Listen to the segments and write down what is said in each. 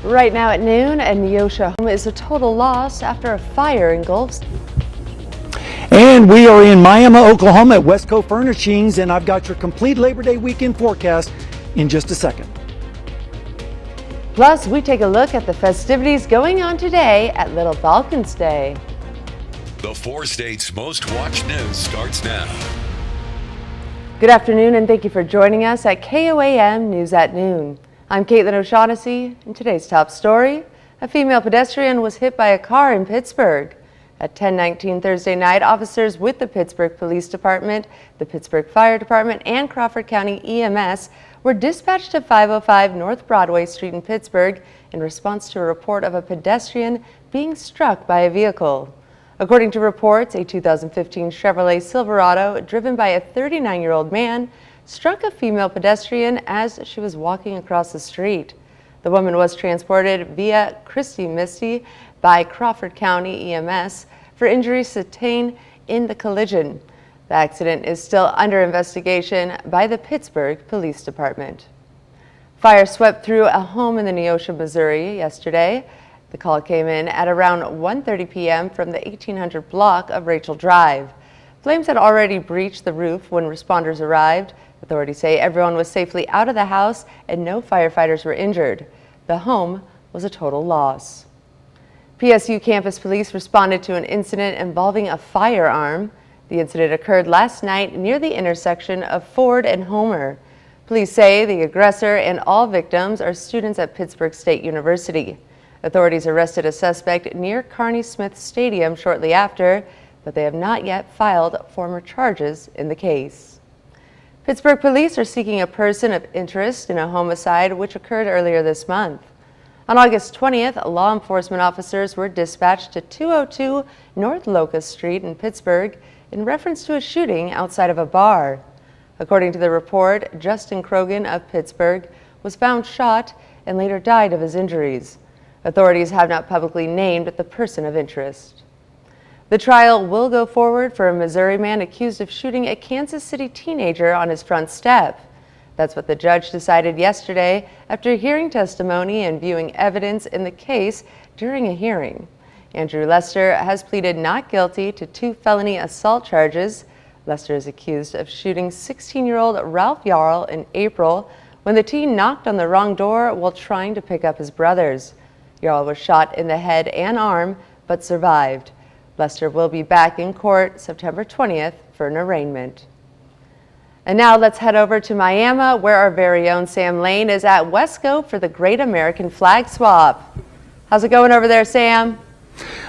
Right now at noon, a Neosho home is a total loss after a fire engulfs. And we are in Miami, Oklahoma at Westco Furnishings, and I've got your complete Labor Day weekend forecast in just a second. Plus, we take a look at the festivities going on today at Little Balkans Day. The 4 states' most watched news starts now. Good afternoon, and thank you for joining us at KOAM News at Noon. I'm Caitlin O'Shaughnessy, and today's top story: a female pedestrian was hit by a car in Pittsburgh. At 10:19 Thursday night, officers with the Pittsburgh Police Department, the Pittsburgh Fire Department, and Crawford County EMS were dispatched to 505 North Broadway Street in Pittsburgh in response to a report of a pedestrian being struck by a vehicle. According to reports, a 2015 Chevrolet Silverado driven by a 39-year-old man struck a female pedestrian as she was walking across the street. The woman was transported via Christie Misty by Crawford County EMS for injuries sustained in the collision. The accident is still under investigation by the Pittsburgh Police Department. Fire swept through a home in the Neosho, Missouri yesterday. The call came in at around 1:30 p.m. from the 1800 block of Rachel Drive. Flames had already breached the roof when responders arrived. Authorities say everyone was safely out of the house and no firefighters were injured. The home was a total loss. PSU campus police responded to an incident involving a firearm. The incident occurred last night near the intersection of Ford and Homer. Police say the aggressor and all victims are students at Pittsburgh State University. Authorities arrested a suspect near Carney Smith Stadium shortly after, but they have not yet filed formal charges in the case. Pittsburgh police are seeking a person of interest in a homicide which occurred earlier this month. On August 20th, law enforcement officers were dispatched to 202 North Locust Street in Pittsburgh in reference to a shooting outside of a bar. According to the report, Justin Krogan of Pittsburgh was found shot and later died of his injuries. Authorities have not publicly named the person of interest. The trial will go forward for a Missouri man accused of shooting a Kansas City teenager on his front step. That's what the judge decided yesterday after hearing testimony and viewing evidence in the case during a hearing. Andrew Lester has pleaded not guilty to 2 felony assault charges. Lester is accused of shooting 16-year-old Ralph Yarl in April when the teen knocked on the wrong door while trying to pick up his brothers. Yarl was shot in the head and arm but survived. Lester will be back in court September 20th for an arraignment. And now let's head over to Miami, where our very own Sam Lane is at Westco for the Great American Flag Swap. How's it going over there, Sam?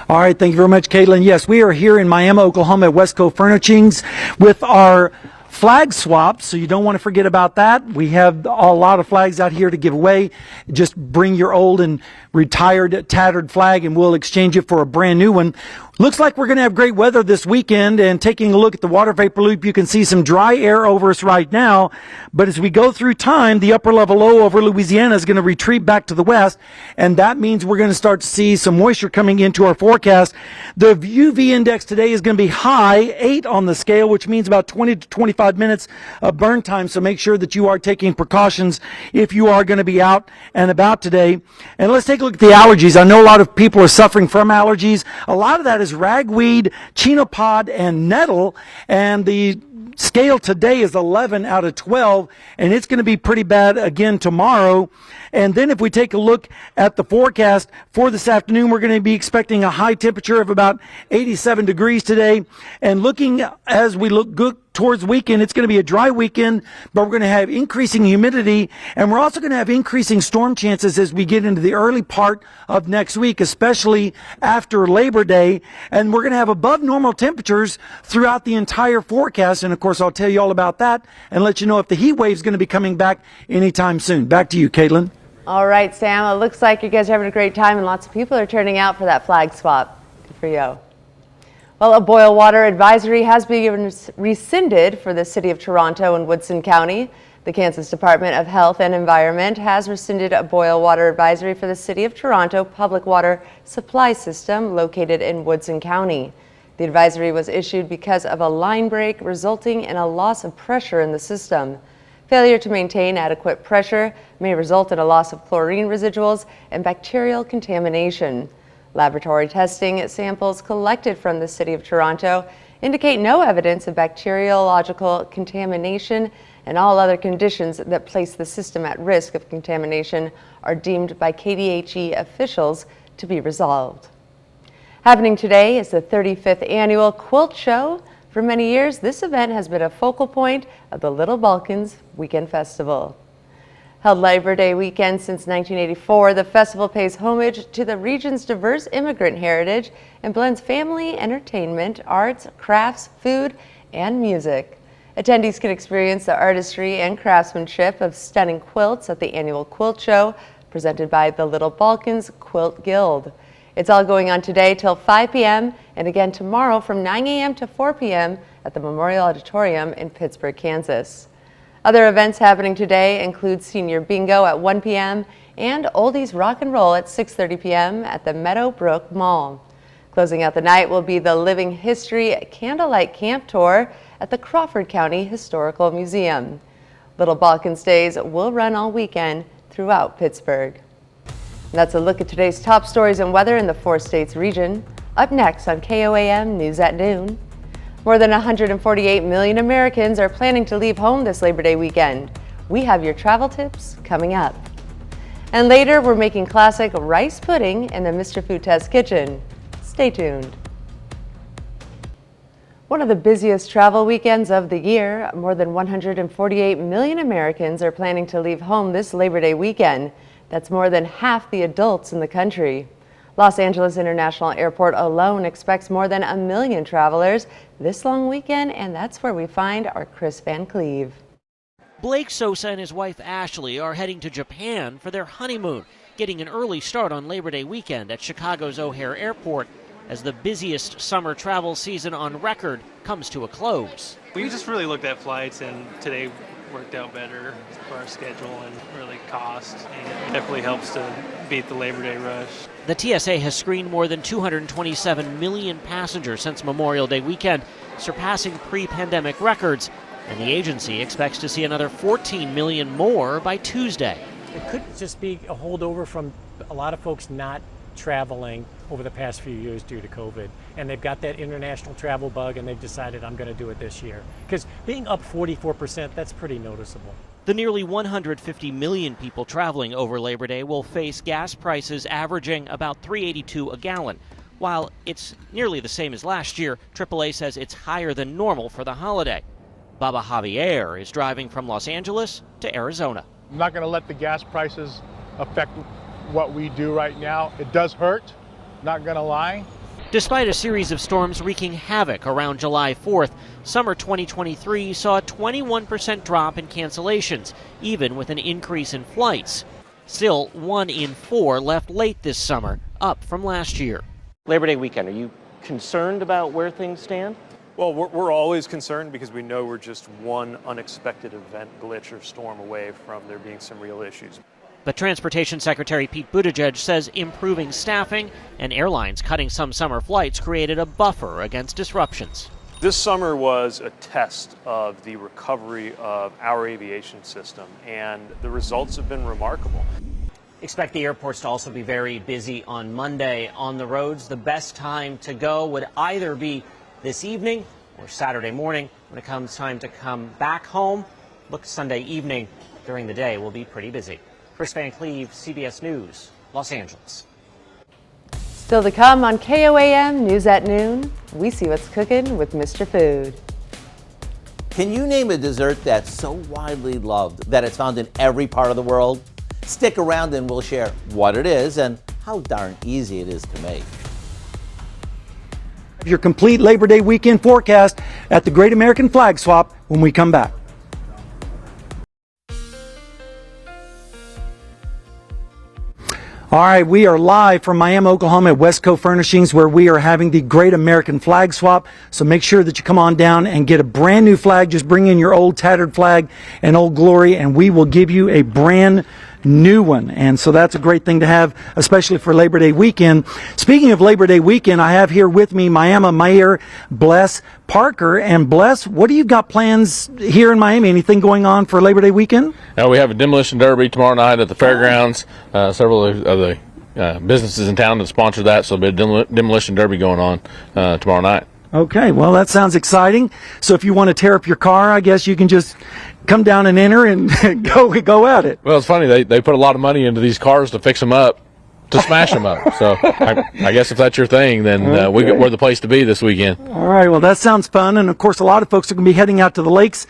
All right, thank you very much, Caitlin. Yes, we are here in Miami, Oklahoma at Westco Furnishings with our flag swap, so you don't want to forget about that. We have a lot of flags out here to give away. Just bring your old and retired, tattered flag and we'll exchange it for a brand new one. Looks like we're going to have great weather this weekend, and taking a look at the water vapor loop, you can see some dry air over us right now. But as we go through time, the upper level low over Louisiana is going to retreat back to the west, and that means we're going to start to see some moisture coming into our forecast. The UV index today is going to be high, 8 on the scale, which means about 20 to 25 minutes of burn time. So make sure that you are taking precautions if you are going to be out and about today. And let's take a look at the allergies. I know a lot of people are suffering from allergies. A lot of that is ragweed, chenopod, and nettle, and the scale today is 11 out of 12, and it's going to be pretty bad again tomorrow. And then if we take a look at the forecast for this afternoon, we're going to be expecting a high temperature of about 87 degrees today. And looking as we look good towards weekend, it's going to be a dry weekend, but we're going to have increasing humidity, and we're also going to have increasing storm chances as we get into the early part of next week, especially after Labor Day. And we're going to have above normal temperatures throughout the entire forecast. And of course, I'll tell you all about that and let you know if the heat wave is going to be coming back anytime soon. Back to you, Caitlin. All right, Sam, it looks like you guys are having a great time and lots of people are turning out for that flag swap. Good for you. Well, a boil water advisory has been rescinded for the city of Toronto and Woodson County. The Kansas Department of Health and Environment has rescinded a boil water advisory for the city of Toronto public water supply system located in Woodson County. The advisory was issued because of a line break resulting in a loss of pressure in the system. Failure to maintain adequate pressure may result in a loss of chlorine residuals and bacterial contamination. Laboratory testing samples collected from the City of Toronto indicate no evidence of bacteriological contamination, and all other conditions that place the system at risk of contamination are deemed by KDHE officials to be resolved. Happening today is the 35th annual Quilt Show. For many years, this event has been a focal point of the Little Balkans Weekend Festival. Held Labor Day weekend since 1984, the festival pays homage to the region's diverse immigrant heritage and blends family, entertainment, arts, crafts, food, and music. Attendees can experience the artistry and craftsmanship of stunning quilts at the annual Quilt Show, presented by the Little Balkans Quilt Guild. It's all going on today till 5 p.m. and again tomorrow from 9 a.m. to 4 p.m. at the Memorial Auditorium in Pittsburgh, Kansas. Other events happening today include Senior Bingo at 1 p.m. and Oldies Rock and Roll at 6:30 p.m. at the Meadowbrook Mall. Closing out the night will be the Living History Candlelight Camp Tour at the Crawford County Historical Museum. Little Balkans Days will run all weekend throughout Pittsburgh. And that's a look at today's top stories and weather in the 4 states region. Up next on KOAM News at Noon. More than 148 million Americans are planning to leave home this Labor Day weekend. We have your travel tips coming up. And later, we're making classic rice pudding in the Mr. Food Test kitchen. Stay tuned. One of the busiest travel weekends of the year, more than 148 million Americans are planning to leave home this Labor Day weekend. That's more than half the adults in the country. Los Angeles International Airport alone expects more than 1 million travelers this long weekend, and that's where we find our Chris Van Cleve. Blake Sosa and his wife Ashley are heading to Japan for their honeymoon, getting an early start on Labor Day weekend at Chicago's O'Hare Airport as the busiest summer travel season on record comes to a close. We just really looked at flights, and today worked out better for our schedule and really cost, and it definitely helps to beat the Labor Day rush. The TSA has screened more than 227 million passengers since Memorial Day weekend, surpassing pre-pandemic records, and the agency expects to see another 14 million more by Tuesday. It could just be a holdover from a lot of folks not traveling over the past few years due to COVID, and they've got that international travel bug, and they've decided I'm going to do it this year. Because being up 44%, that's pretty noticeable. The nearly 150 million people traveling over Labor Day will face gas prices averaging about $3.82 a gallon. While it's nearly the same as last year, AAA says it's higher than normal for the holiday. Baba Javier is driving from Los Angeles to Arizona. I'm not going to let the gas prices affect what we do right now. It does hurt, not going to lie. Despite a series of storms wreaking havoc around July 4th, summer 2023 saw a 21% drop in cancellations, even with an increase in flights. Still, 1 in 4 left late this summer, up from last year. Labor Day weekend, are you concerned about where things stand? Well, we're always concerned because we know we're just one unexpected event, glitch, or storm away from there being some real issues. But Transportation Secretary Pete Buttigieg says improving staffing and airlines cutting some summer flights created a buffer against disruptions. This summer was a test of the recovery of our aviation system, and the results have been remarkable. Expect the airports to also be very busy on Monday. On the roads, the best time to go would either be this evening or Saturday morning. When it comes time to come back home, look, Sunday evening during the day will be pretty busy. Chris Van Cleve, CBS News, Los Angeles. Still to come on KOAM News at Noon, we see what's cooking with Mr. Food. Can you name a dessert that's so widely loved that it's found in every part of the world? Stick around and we'll share what it is and how darn easy it is to make. Your complete Labor Day weekend forecast at the Great American Flag Swap when we come back. All right, we are live from Miami, Oklahoma at Westco Furnishings, where we are having the Great American Flag Swap. So make sure that you come on down and get a brand new flag. Just bring in your old tattered flag and Old Glory, and we will give you a brand new one. And so that's a great thing to have, especially for Labor Day weekend. Speaking of Labor Day weekend, I have here with me Miami Mayor Bless Parker. And Bless, what do you got plans here in Miami? Anything going on for Labor Day weekend? We have a demolition derby tomorrow night at the fairgrounds. Several of the businesses in town that sponsor that, so there'll be a demolition derby going on tomorrow night. Okay, well, that sounds exciting. So if you want to tear up your car, I guess you can just come down and enter and go at it. Well, it's funny. They put a lot of money into these cars to fix them up, to smash them up. So I guess if that's your thing, then we're the place to be this weekend. All right, well, that sounds fun. And, of course, a lot of folks are going to be heading out to the lakes,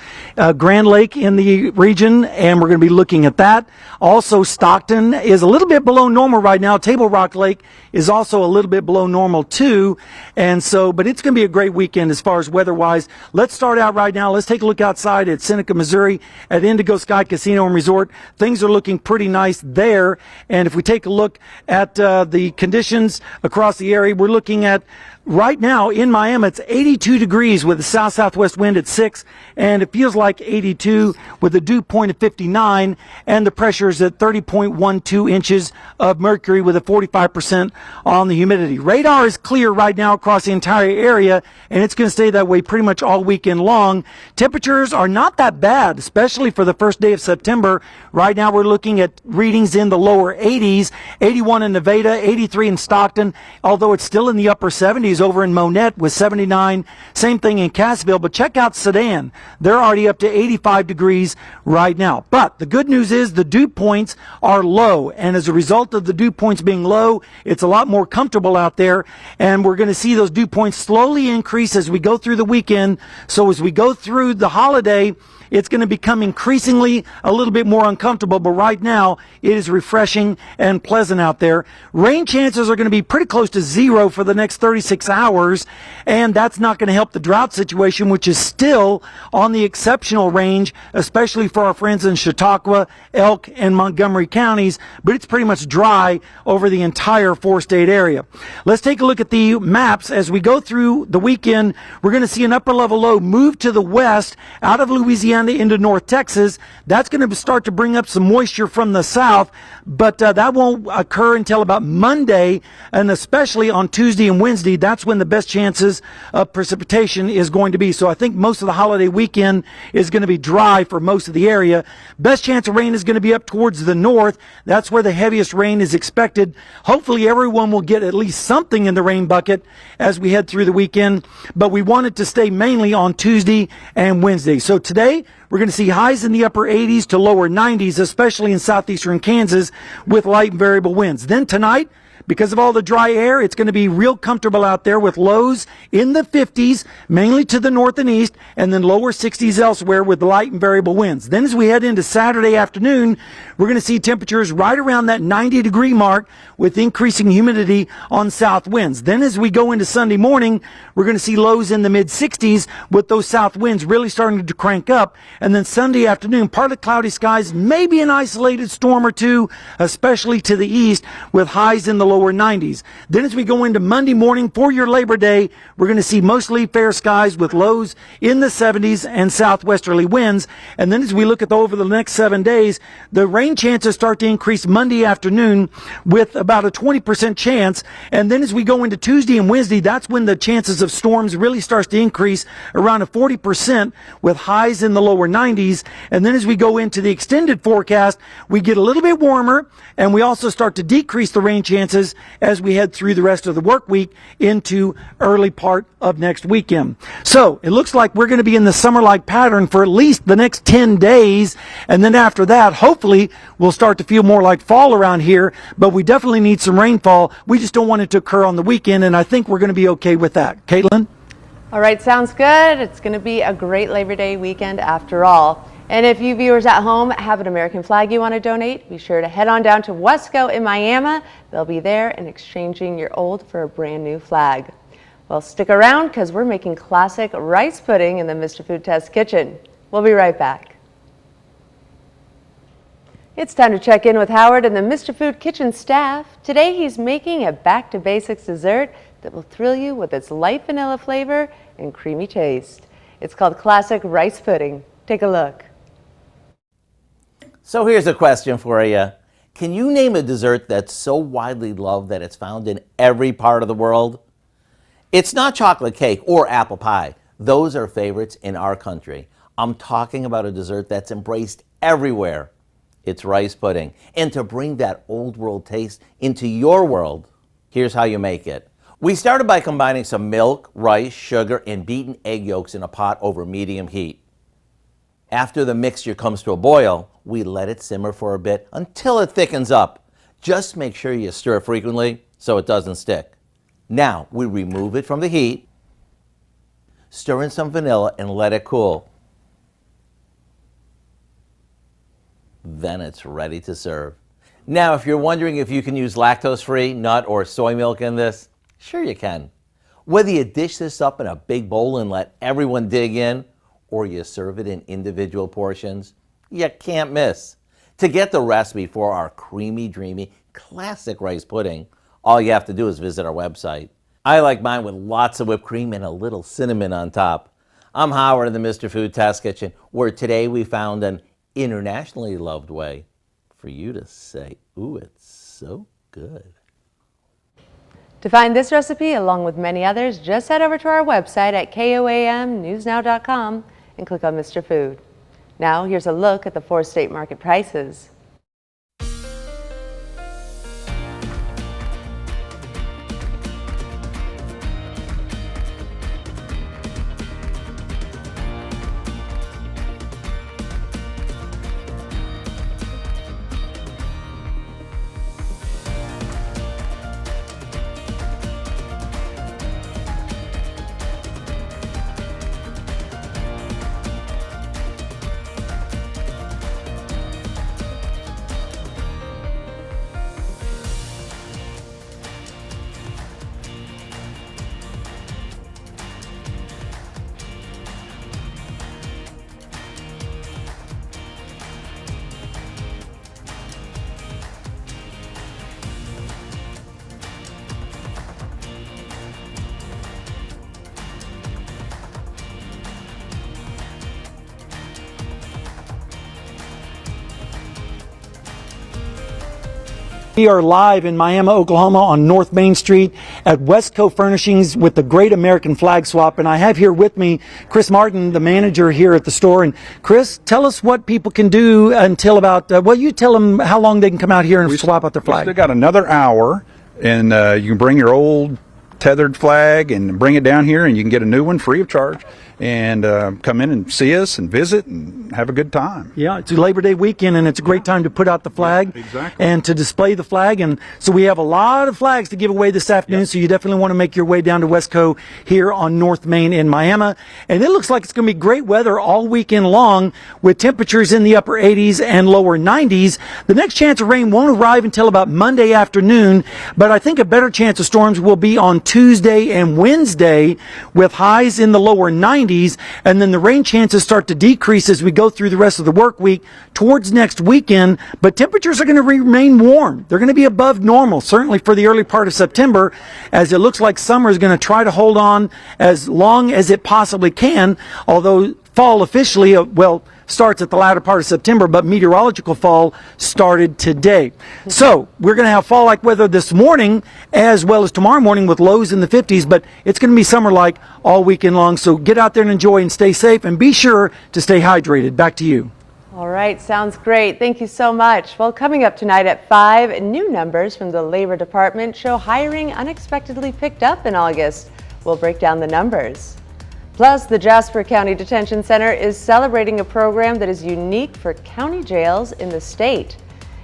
Grand Lake in the region, and we're going to be looking at that. Also, Stockton is a little bit below normal right now. Table Rock Lake is also a little bit below normal, too. And so, but it's going to be a great weekend as far as weather-wise. Let's start out right now. Let's take a look outside at Seneca, Missouri at Indigo Sky Casino and Resort. Things are looking pretty nice there. And if we take a look at the conditions across the area, we're looking at right now in Miami, it's 82 degrees with a south-southwest wind at 6, and it feels like 82 with a dew point of 59, and the pressure is at 30.12 inches of mercury with a 45% on the humidity. Radar is clear right now across the entire area, and it's going to stay that way pretty much all weekend long. Temperatures are not that bad, especially for the first day of September. Right now we're looking at readings in the lower 80s, 81 in Nevada, 83 in Stockton, although it's still in the upper 70s over in Monette with 79. Same thing in Cassville, but check out Sedan. They're already up to 85 degrees right now. But the good news is the dew points are low, and as a result of the dew points being low, it's a lot more comfortable out there, and we're going to see those dew points slowly increase as we go through the weekend. So as we go through the holiday, it's going to become increasingly a little bit more uncomfortable, but right now it is refreshing and pleasant out there. Rain chances are going to be pretty close to zero for the next 36 hours, and that's not going to help the drought situation, which is still on the exceptional range, especially for our friends in Chautauqua, Elk, and Montgomery counties, but it's pretty much dry over the entire four-state area. Let's take a look at the maps. As we go through the weekend, we're going to see an upper-level low move to the west out of Louisiana into North Texas. That's going to start to bring up some moisture from the south, but that won't occur until about Monday, and especially on Tuesday and Wednesday. That's when the best chances of precipitation is going to be. So I think most of the holiday weekend is going to be dry for most of the area. Best chance of rain is going to be up towards the north. That's where the heaviest rain is expected. Hopefully everyone will get at least something in the rain bucket as we head through the weekend, but we want it to stay mainly on Tuesday and Wednesday. So today, we're going to see highs in the upper 80s to lower 90s, especially in southeastern Kansas, with light and variable winds. Then tonight, because of all the dry air, it's going to be real comfortable out there with lows in the 50s, mainly to the north and east, and then lower 60s elsewhere with light and variable winds. Then as we head into Saturday afternoon, we're going to see temperatures right around that 90-degree mark with increasing humidity on south winds. Then as we go into Sunday morning, we're going to see lows in the mid-60s with those south winds really starting to crank up. And then Sunday afternoon, partly cloudy skies, maybe an isolated storm or two, especially to the east, with highs in the lower 90s. Then as we go into Monday morning for your Labor Day, we're going to see mostly fair skies with lows in the 70s and southwesterly winds. And then as we look at over the next 7 days, the rain chances start to increase Monday afternoon with about a 20% chance. And then as we go into Tuesday and Wednesday, that's when the chances of storms really starts to increase around a 40% with highs in the lower 90s. And then as we go into the extended forecast, we get a little bit warmer, and we also start to decrease the rain chances as we head through the rest of the work week into early part of next weekend. So it looks like we're going to be in the summer-like pattern for at least the next 10 days. And then after that, hopefully we'll start to feel more like fall around here, but we definitely need some rainfall. We just don't want it to occur on the weekend, and I think we're going to be okay with that. Caitlin? All right, sounds good. It's going to be a great Labor Day weekend after all. And if you viewers at home have an American flag you want to donate, be sure to head on down to Wesco in Miami. They'll be there and exchanging your old for a brand new flag. Well, stick around because we're making classic rice pudding in the Mr. Food Test kitchen. We'll be right back. It's time to check in with Howard and the Mr. Food Kitchen staff. Today he's making a back-to-basics dessert that will thrill you with its light vanilla flavor and creamy taste. It's called classic rice pudding. Take a look. So here's a question for you. Can you name a dessert that's so widely loved that it's found in every part of the world? It's not chocolate cake or apple pie. Those are favorites in our country. I'm talking about a dessert that's embraced everywhere. It's rice pudding. And to bring that old world taste into your world, here's how you make it. We started by combining some milk, rice, sugar, and beaten egg yolks in a pot over medium heat. After the mixture comes to a boil, we let it simmer for a bit until it thickens up. Just make sure you stir frequently so it doesn't stick. Now we remove it from the heat, stir in some vanilla, and let it cool. Then it's ready to serve. Now, if you're wondering if you can use lactose-free nut or soy milk in this, sure you can. Whether you dish this up in a big bowl and let everyone dig in, or you serve it in individual portions, you can't miss. To get the recipe for our creamy, dreamy, classic rice pudding, all you have to do is visit our website. I like mine with lots of whipped cream and a little cinnamon on top. I'm Howard in the Mr. Food Test Kitchen, where today we found an internationally loved way for you to say, ooh, it's so good. To find this recipe, along with many others, just head over to our website at KOAMnewsnow.com and click on Mr. Food. Now, here's a look at the 4 state market prices. We are live in Miami, Oklahoma on North Main Street at Westco Furnishings with the Great American Flag Swap. And I have here with me Chris Martin, the manager here at the store. And Chris, tell us what people can do until about, you tell them how long they can come out here and swap out their flag. We still got another hour, and you can bring your old tethered flag and bring it down here, and you can get a new one free of charge. And come in and see us and visit and have a good time. Yeah, it's a Labor Day weekend, and it's a great time to put out the flag and to display the flag. And so we have a lot of flags to give away this afternoon, so you definitely want to make your way down to Westco here on North Main in Miami. And it looks like it's going to be great weather all weekend long with temperatures in the upper 80s and lower 90s. The next chance of rain won't arrive until about Monday afternoon, but I think a better chance of storms will be on Tuesday and Wednesday with highs in the lower 90s. And then the rain chances start to decrease as we go through the rest of the work week towards next weekend, but temperatures are going to remain warm. They're going to be above normal, certainly for the early part of September, as it looks like summer is going to try to hold on as long as it possibly can, although fall officially, starts at the latter part of September, but meteorological fall started today. So we're going to have fall-like weather this morning as well as tomorrow morning with lows in the 50s, but it's going to be summer-like all weekend long. So get out there and enjoy and stay safe, and be sure to stay hydrated. Back to you. All right, sounds great. Thank you so much. Well, coming up tonight at 5, new numbers from the Labor Department show hiring unexpectedly picked up in August. We'll break down the numbers. Plus, the Jasper County Detention Center is celebrating a program that is unique for county jails in the state.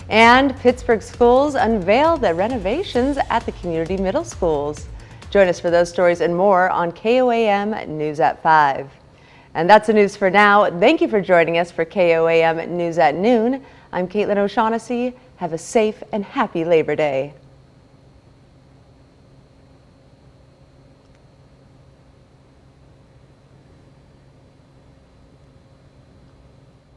And Pittsburgh schools unveil the renovations at the community middle schools. Join us for those stories and more on KOAM News at 5. And that's the news for now. Thank you for joining us for KOAM News at Noon. I'm Caitlin O'Shaughnessy. Have a safe and happy Labor Day.